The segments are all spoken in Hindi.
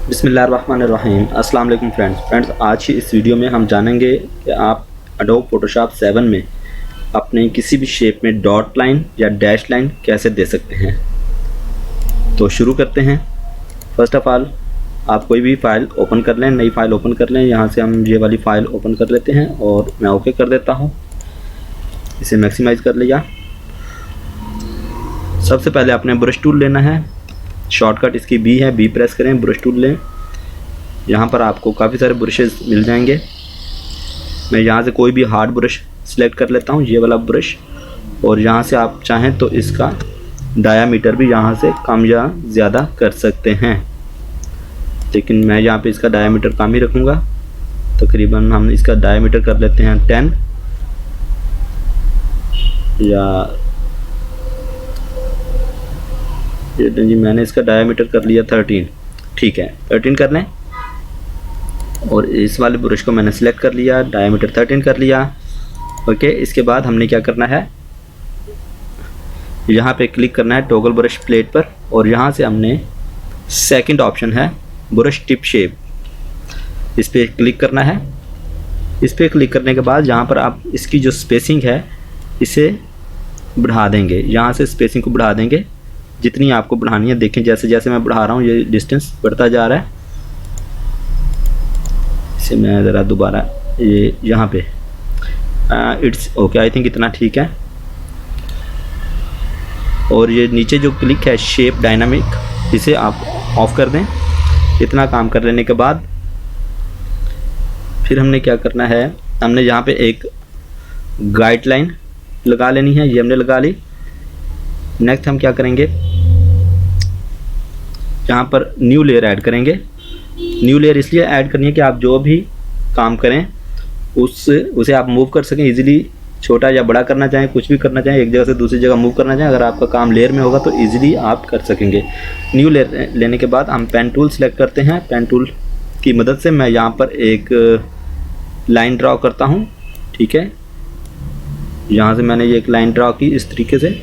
बिस्मिल्लाहिर्रहमानिर्रहीम। अस्सलाम वालेकुम फ्रेंड्स। आज की इस वीडियो में हम जानेंगे कि आप एडोब फोटोशॉप 7 में अपने किसी भी शेप में डॉट लाइन या डैश लाइन कैसे दे सकते हैं। तो शुरू करते हैं। फर्स्ट ऑफ ऑल आप कोई भी फ़ाइल ओपन कर लें, नई फ़ाइल ओपन कर लें। यहाँ से हम ये वाली फ़ाइल ओपन कर लेते हैं और मैं ओके कर देता हूँ। इसे मैक्सिमाइज़ कर लिया। सबसे पहले आपने ब्रश टूल लेना है। शॉर्टकट इसकी बी है, बी प्रेस करें, ब्रश टूल लें। यहाँ पर आपको काफ़ी सारे ब्रशेस मिल जाएंगे। मैं यहाँ से कोई भी हार्ड ब्रश सिलेक्ट कर लेता हूँ, ये वाला ब्रश। और यहाँ से आप चाहें तो इसका डायामीटर भी यहाँ से कम या ज़्यादा कर सकते हैं, लेकिन मैं यहाँ पे इसका डायामीटर कम ही रखूँगा। तकरीबन हम इसका डायामीटर कर लेते हैं 10 या जी मैंने इसका डायामीटर कर लिया 13। ठीक है, 13 कर लें। और इस वाले ब्रश को मैंने सेलेक्ट कर लिया, डायामीटर 13 कर लिया। ओके, इसके बाद हमने क्या करना है, यहाँ पे क्लिक करना है टॉगल ब्रश प्लेट पर। और यहाँ से हमने सेकंड ऑप्शन है ब्रश टिप शेप, इस पर क्लिक करना है। इस पर क्लिक करने के बाद यहाँ पर आप इसकी जो स्पेसिंग है इसे बढ़ा देंगे। यहाँ से स्पेसिंग को बढ़ा देंगे जितनी आपको बढ़ानी है। देखें जैसे जैसे मैं बढ़ा रहा हूँ ये डिस्टेंस बढ़ता जा रहा है। इसे मैं ज़रा दोबारा ये यहाँ पे इट्स ओके, आई थिंक इतना ठीक है। और ये नीचे जो क्लिक है शेप डायनामिक, इसे आप ऑफ कर दें। इतना काम कर लेने के बाद फिर हमने क्या करना है, हमने यहाँ पे एक गाइडलाइन लगा लेनी है। ये हमने लगा ली। नेक्स्ट हम क्या करेंगे, यहाँ पर न्यू लेयर ऐड करेंगे। न्यू लेयर इसलिए ऐड करनी है कि आप जो भी काम करें उसे आप मूव कर सकें इजीली। छोटा या बड़ा करना चाहें, कुछ भी करना चाहें, एक जगह से दूसरी जगह मूव करना चाहें, अगर आपका काम लेयर में होगा तो इजीली आप कर सकेंगे। न्यू लेयर लेने के बाद हम पेन टूल सेलेक्ट करते हैं। पेन टूल की मदद से मैं यहाँ पर एक लाइन ड्रॉ करता हूँ। ठीक है, यहाँ से मैंने ये एक लाइन ड्रॉ की इस तरीके से।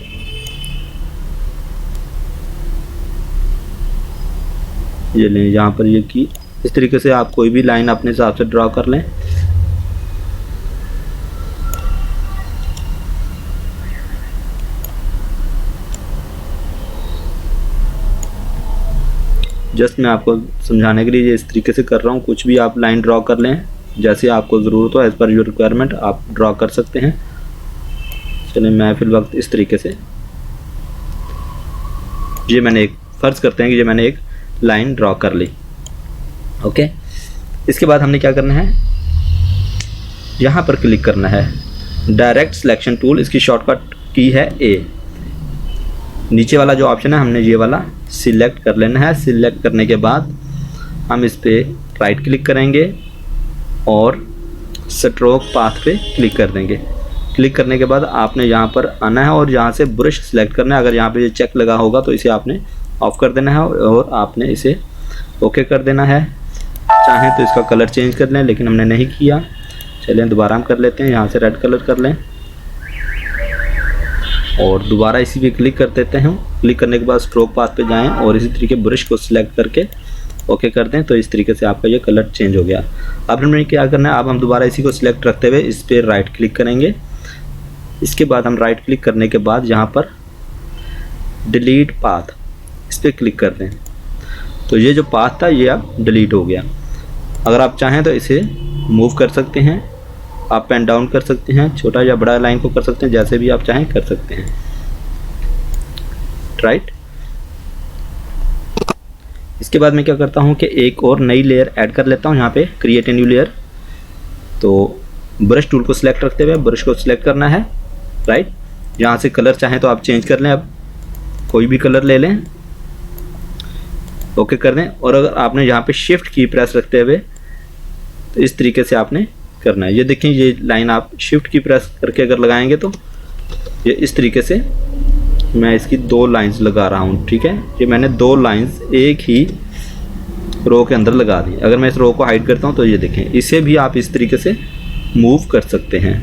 ये लें, यहाँ पर ये की इस तरीके से आप कोई भी लाइन अपने हिसाब से ड्रॉ कर लें। जस्ट मैं आपको समझाने के लिए ये इस तरीके से कर रहा हूँ। कुछ भी आप लाइन ड्रॉ कर लें, जैसे आपको ज़रूरत हो, एज़ पर योर रिक्वायरमेंट आप ड्रॉ कर सकते हैं। चलिए मैं फिल वक्त इस तरीके से ये मैंने एक फ़र्ज़ करते हैं कि ये मैंने एक लाइन ड्रॉ कर ली। ओके, इसके बाद हमने क्या करना है, यहाँ पर क्लिक करना है। डायरेक्ट सिलेक्शन टूल, इसकी शॉर्टकट की है ए। नीचे वाला जो ऑप्शन है हमने ये वाला सिलेक्ट कर लेना है। सिलेक्ट करने के बाद हम इस पर राइट क्लिक करेंगे और स्ट्रोक पाथ पे क्लिक कर देंगे। क्लिक करने के बाद आपने यहाँ पर आना है और यहाँ से ब्रश सिलेक्ट करना है। अगर यहाँ पे ये चेक लगा होगा तो इसे आपने ऑफ कर देना है और आपने इसे ओके कर देना है। चाहें तो इसका कलर चेंज कर लें, लेकिन हमने नहीं किया। चलें दोबारा हम कर लेते हैं। यहाँ से रेड कलर कर लें और दोबारा इसी पे क्लिक कर देते हैं। क्लिक करने के बाद स्ट्रोक पाथ पे जाएं और इसी तरीके ब्रश को सिलेक्ट करके ओके कर दें। तो इस तरीके से आपका ये कलर चेंज हो गया। अब हमने क्या करना है, अब हम दोबारा इसी को सिलेक्ट रखते हुए इस पर राइट क्लिक करेंगे। इसके बाद हम राइट क्लिक करने के बाद यहाँ पर डिलीट पाथ, इस पर क्लिक कर दें। तो ये जो पाथ था ये अब डिलीट हो गया। अगर आप चाहें तो इसे मूव कर सकते हैं, अप एंड डाउन कर सकते हैं, छोटा या बड़ा लाइन को कर सकते हैं, जैसे भी आप चाहें कर सकते हैं। राइट, इसके बाद मैं क्या करता हूं कि एक और नई लेयर ऐड कर लेता हूं। यहाँ पे क्रिएट ए न्यू लेयर। तो ब्रश टूल को सिलेक्ट रखते हुए ब्रश को सिलेक्ट करना है। राइट, यहाँ से कलर चाहें तो आप चेंज कर लें, अब कोई भी कलर ले लें, ओके कर दें। और अगर आपने यहाँ पे शिफ्ट की प्रेस रखते हुए तो इस तरीके से आपने करना है। ये देखें, ये लाइन आप शिफ्ट की प्रेस करके अगर लगाएंगे तो ये इस तरीके से मैं इसकी 2 लाइंस लगा रहा हूँ। ठीक है, ये मैंने 2 लाइंस एक ही रो के अंदर लगा दी। अगर मैं इस रो को हाइड करता हूँ तो ये देखें, इसे भी आप इस तरीके से मूव कर सकते हैं।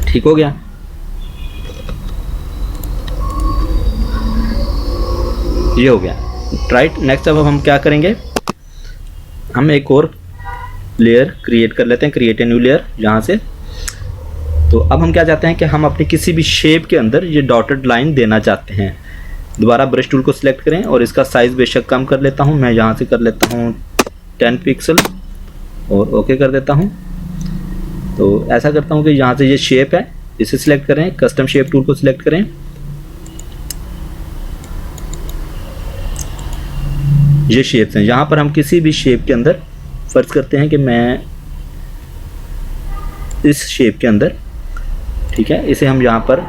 ठीक हो गया। ये हो गया। राइट, नेक्स्ट अब हम क्या करेंगे, हम एक और लेयर क्रिएट कर लेते हैं, क्रिएट ए न्यू लेयर यहाँ से। तो अब हम क्या चाहते हैं कि हम अपनी किसी भी शेप के अंदर ये डॉटेड लाइन देना चाहते हैं। दोबारा ब्रश टूल को सिलेक्ट करें और इसका साइज़ बेशक कम कर लेता हूँ, मैं यहाँ से कर लेता हूँ 10 पिक्सल और ओके कर देता हूँ। तो ऐसा करता हूँ कि यहाँ से ये शेप है इसे सिलेक्ट करें, कस्टम शेप टूल को सिलेक्ट करें, ये शेप्स हैं। यहाँ पर हम किसी भी शेप के अंदर फर्ज करते हैं कि मैं इस शेप के अंदर, ठीक है, इसे हम यहाँ पर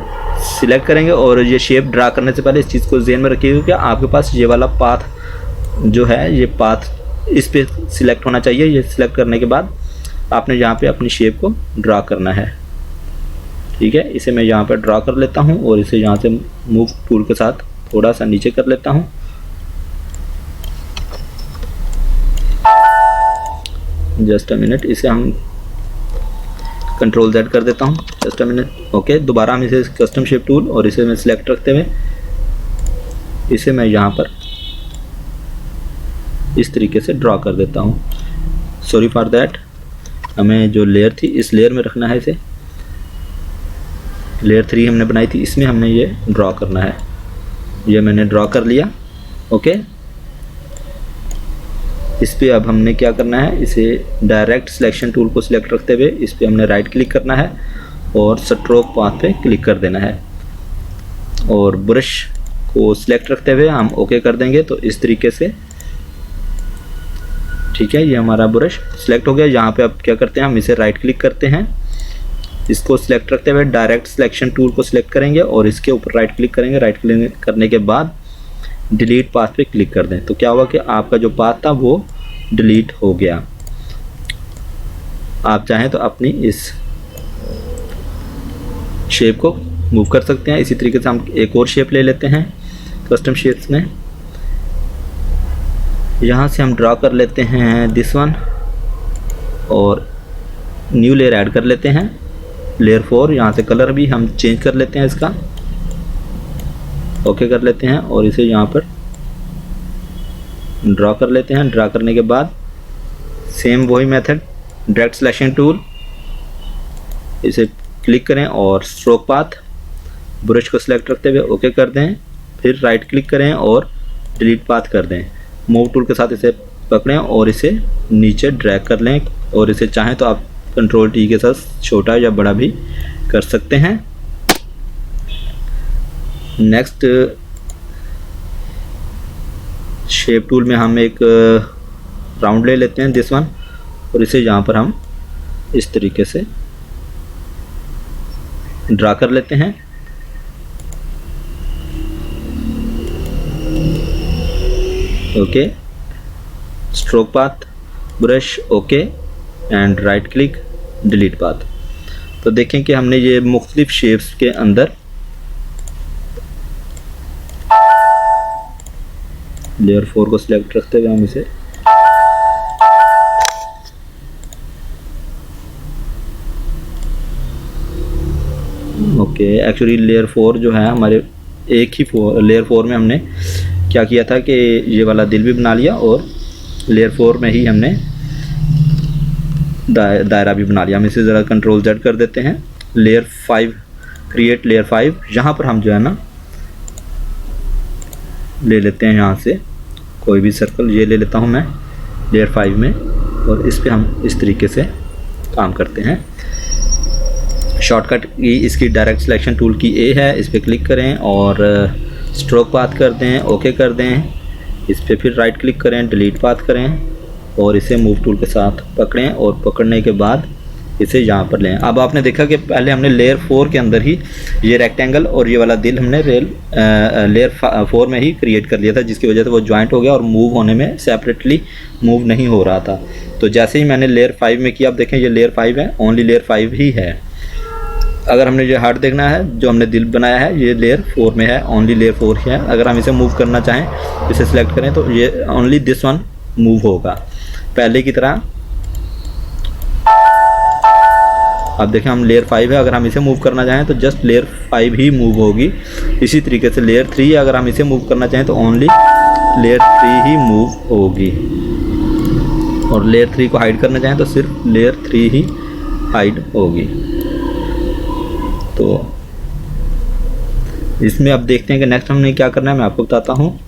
सिलेक्ट करेंगे। और ये शेप ड्रा करने से पहले इस चीज़ को ज़हन में रखिएगा कि आपके पास ये वाला पाथ जो है, ये पाथ इस पे सिलेक्ट होना चाहिए। ये सिलेक्ट करने के बाद आपने यहाँ पे अपनी शेप को ड्रा करना है, ठीक है। इसे मैं यहाँ पर ड्रा कर लेता हूँ और इसे यहाँ से मूव टूल के साथ थोड़ा सा नीचे कर लेता हूँ। जस्ट अ मिनट, इसे हम कंट्रोल Z कर देता हूँ, जस्ट अ मिनट। ओके, दोबारा हम इसे कस्टम शेप टूल और इसे मैं सिलेक्ट रखते हुए इसे मैं यहाँ पर इस तरीके से ड्रा कर देता हूँ। सॉरी फॉर दैट, हमें जो लेयर थी इस लेयर में रखना है, इसे लेयर 3 हमने बनाई थी, इसमें हमने ये ड्रा करना है। ये मैंने ड्रा कर लिया। ओके, इस पे अब हमने क्या करना है, इसे डायरेक्ट सिलेक्शन टूल को सिलेक्ट रखते हुए इस पे हमने राइट क्लिक करना है और स्ट्रोक पाथ पे क्लिक कर देना है और ब्रश को सिलेक्ट रखते हुए हम ओके कर देंगे। तो इस तरीके से, ठीक है, ये हमारा ब्रश सिलेक्ट हो गया। यहाँ पे अब क्या करते हैं, हम इसे राइट क्लिक करते हैं, इसको सिलेक्ट रखते हुए डायरेक्ट सिलेक्शन टूल को सिलेक्ट करेंगे और इसके ऊपर राइट क्लिक करेंगे। राइट क्लिक करने के बाद डिलीट पाथ पे क्लिक कर दें। तो क्या हुआ कि आपका जो पाथ था वो डिलीट हो गया। आप चाहें तो अपनी इस शेप को मूव कर सकते हैं। इसी तरीके से हम एक और शेप ले लेते हैं कस्टम शेप्स में। यहाँ से हम ड्रा कर लेते हैं दिस वन और न्यू लेयर ऐड कर लेते हैं, लेयर 4। यहाँ से कलर भी हम चेंज कर लेते हैं इसका, ओके कर लेते हैं और इसे यहाँ पर ड्रा कर लेते हैं। ड्रा करने के बाद सेम वही मेथड, डायरेक्ट सिलेक्शन टूल, इसे क्लिक करें और स्ट्रोक पाथ, ब्रश को सिलेक्ट रखते हुए ओके कर दें। फिर राइट क्लिक करें और डिलीट पाथ कर दें। मूव टूल के साथ इसे पकड़ें और इसे नीचे ड्रैग कर लें और इसे चाहें तो आप कंट्रोल T के साथ छोटा या बड़ा भी कर सकते हैं। नेक्स्ट शेप टूल में हम एक राउंड ले लेते हैं, दिस वन, और इसे यहाँ पर हम इस तरीके से ड्रा कर लेते हैं। Okay, stroke path, brush, okay and right click, delete path. तो देखें कि हमने ये मुख्तलिफ शेप्स के अंदर लेयर 4 को सिलेक्ट रखते हुए हम इसे ओके, एक्चुअली लेयर 4 जो है हमारे एक ही लेयर 4 में हमने क्या किया था कि ये वाला दिल भी बना लिया और लेयर 4 में ही हमने दायरा भी बना लिया। हम इसे ज़रा कंट्रोल Z कर देते हैं। लेयर 5, क्रिएट लेयर 5, यहाँ पर हम जो है ना ले लेते हैं यहाँ से कोई भी सर्कल, ये ले लेता हूँ मैं लेयर 5 में और इस पे हम इस तरीके से काम करते हैं। शॉर्टकट की इसकी डायरेक्ट सिलेक्शन टूल की A है, इस पर क्लिक करें और स्ट्रोक पाथ कर दें, ओके कर दें। इस पर फिर राइट क्लिक करें, डिलीट पाथ करें और इसे मूव टूल के साथ पकड़ें और पकड़ने के बाद इसे यहाँ पर लें। अब आपने देखा कि पहले हमने लेयर 4 के अंदर ही ये रेक्टेंगल और ये वाला दिल हमने लेयर 4 में ही क्रिएट कर लिया था, जिसकी वजह से वो जॉइंट हो गया और मूव होने में सेपरेटली मूव नहीं हो रहा था। तो जैसे ही मैंने लेयर 5 में किया, आप देखें ये लेयर 5 है, ओनली लेयर 5 ही है। अगर हमने ये हार्ट देखना है, जो हमने दिल बनाया है ये लेयर 4 में है, ओनली लेयर 4 ही है। अगर हम इसे मूव करना चाहें, इसे सिलेक्ट करें तो ये ओनली दिस वन मूव होगा पहले की तरह। अब देखें हम लेयर 5 है, अगर हम इसे मूव करना चाहें तो जस्ट लेयर 5 ही मूव होगी। इसी तरीके से लेयर 3 अगर हम इसे मूव करना चाहें तो ओनली लेयर 3 ही मूव होगी। और लेयर 3 को हाइड करना चाहें तो सिर्फ लेयर 3 ही हाइड होगी। तो इसमें अब देखते हैं कि नेक्स्ट हमने क्या करना है, मैं आपको बताता हूँ।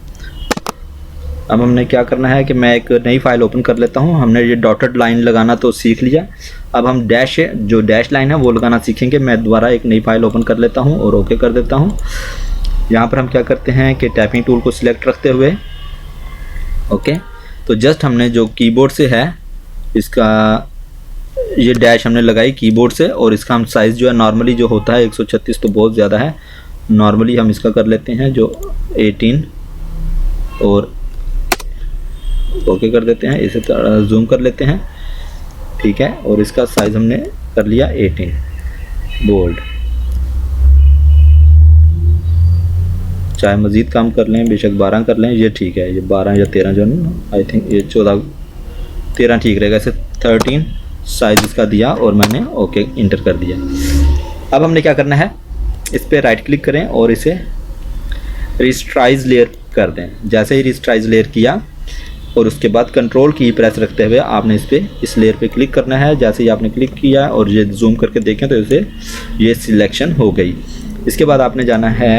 अब हमने क्या करना है कि मैं एक नई फाइल ओपन कर लेता हूँ। हमने ये डॉटेड लाइन लगाना तो सीख लिया, अब हम जो डैश लाइन है वो लगाना सीखेंगे। मैं दोबारा एक नई फाइल ओपन कर लेता हूँ और ओके कर देता हूँ। यहाँ पर हम क्या करते हैं कि टैपिंग टूल को सिलेक्ट रखते हुए ओके, तो जस्ट हमने जो कीबोर्ड से है इसका ये डैश हमने लगाई कीबोर्ड से, और इसका हम साइज़ जो है नॉर्मली जो होता है 136 तो बहुत ज़्यादा है, नॉर्मली हम इसका कर लेते हैं जो 18 और ओके कर देते हैं। इसे जूम कर लेते हैं, ठीक है। और इसका साइज़ हमने कर लिया 18 बोल्ड। चाहे मज़ीद काम कर लें, बेशक 12 कर लें, ये ठीक है। ये 12 या 13 जो ना, आई थिंक ये 13 ठीक रहेगा। इसे 13 साइज़ इसका दिया और मैंने ओके इंटर कर दिया। अब हमने क्या करना है, इस पर राइट क्लिक करें और इसे रिस्ट्राइज लेयर कर दें। जैसे ही रिस्ट्राइज लेयर किया और उसके बाद कंट्रोल की प्रेस रखते हुए आपने इस लेयर पे क्लिक करना है। जैसे ही आपने क्लिक किया और ये जूम करके देखें तो इसे ये सिलेक्शन हो गई। इसके बाद आपने जाना है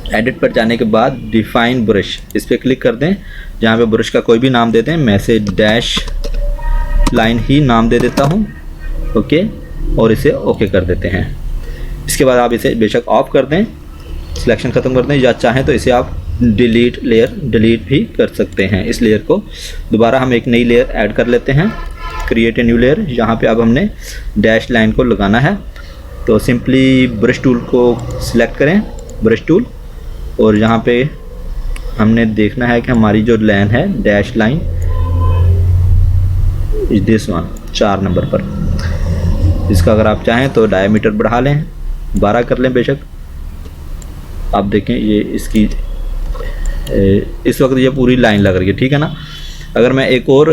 एडिट पर जाने के बाद डिफाइन ब्रश, इस पर क्लिक कर दें। जहाँ पे ब्रश का कोई भी नाम देते हैं, मैं इसे डैश लाइन ही नाम दे देता हूँ ओके, और इसे ओके कर देते हैं। इसके बाद आप इसे बेशक ऑफ कर दें, सिलेक्शन ख़त्म कर दें, या चाहें तो इसे आप डिलीट भी कर सकते हैं। इस लेयर को दोबारा हम एक नई लेयर ऐड कर लेते हैं, क्रिएट ए न्यू लेयर। यहाँ पे अब हमने डैश लाइन को लगाना है, तो सिंपली ब्रश टूल को सिलेक्ट करें, ब्रश टूल, और यहाँ पे हमने देखना है कि हमारी जो लाइन है डैश लाइन इस दिस वन 4 नंबर पर। इसका अगर आप चाहें तो डायमीटर बढ़ा लें, 12 कर लें बेशक। आप देखें ये इसकी इस वक्त ये पूरी लाइन लग रही है, ठीक है ना। अगर मैं एक और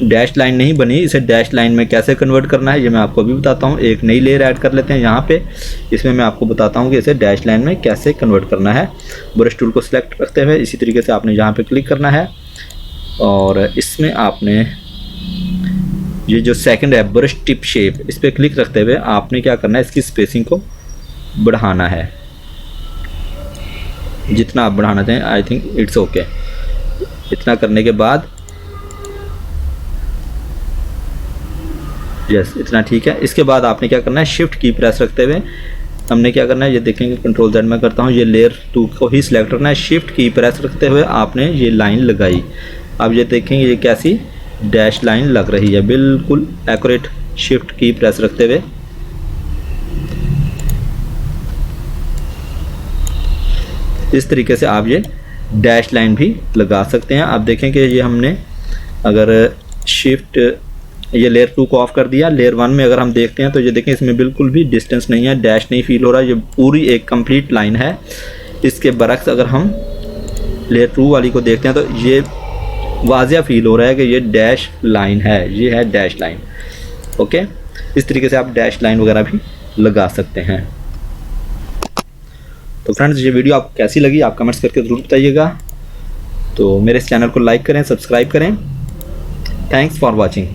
डैश लाइन नहीं बनी, इसे डैश लाइन में कैसे कन्वर्ट करना है ये मैं आपको अभी बताता हूँ। एक नई लेयर ऐड कर लेते हैं यहाँ पे, इसमें मैं आपको बताता हूँ कि इसे डैश लाइन में कैसे कन्वर्ट करना है। ब्रश टूल को सिलेक्ट करते हुए इसी तरीके से आपने यहाँ पे क्लिक करना है, और इसमें आपने ये जो सेकंड है ब्रश टिप शेप, इस पर क्लिक रखते हुए आपने क्या करना है, इसकी स्पेसिंग को बढ़ाना है जितना आप बढ़ाना चाहें। I think it's okay. इतना करने के बाद यस इतना ठीक है। इसके बाद आपने क्या करना है, शिफ्ट की प्रेस रखते हुए हमने क्या करना है, ये देखेंगे कंट्रोल Z में करता हूँ, ये लेयर 2 को ही सिलेक्ट करना है। शिफ्ट की प्रेस रखते हुए आपने ये लाइन लगाई। अब ये देखेंगे ये कैसी डैश लाइन लग रही है, बिल्कुल एक्यूरेट। शिफ्ट की प्रेस रखते हुए इस तरीके से आप ये डैश लाइन भी लगा सकते हैं। आप देखें कि ये हमने अगर शिफ्ट ये लेयर 2 को ऑफ कर दिया, लेयर 1 में अगर हम देखते हैं तो ये देखें इसमें बिल्कुल भी डिस्टेंस नहीं है, डैश नहीं फील हो रहा, ये पूरी एक कंप्लीट लाइन है। इसके बरक्स अगर हम लेयर 2 वाली को देखते हैं तो ये वाज़िया फील हो रहा है कि ये डैश लाइन है, ये है डैश लाइन ओके। इस तरीके से आप डैश लाइन वगैरह भी लगा सकते हैं। तो फ्रेंड्स ये वीडियो आपको कैसी लगी आप कमेंट्स करके ज़रूर बताइएगा। तो मेरे इस चैनल को लाइक करें, सब्सक्राइब करें। Thanks for watching.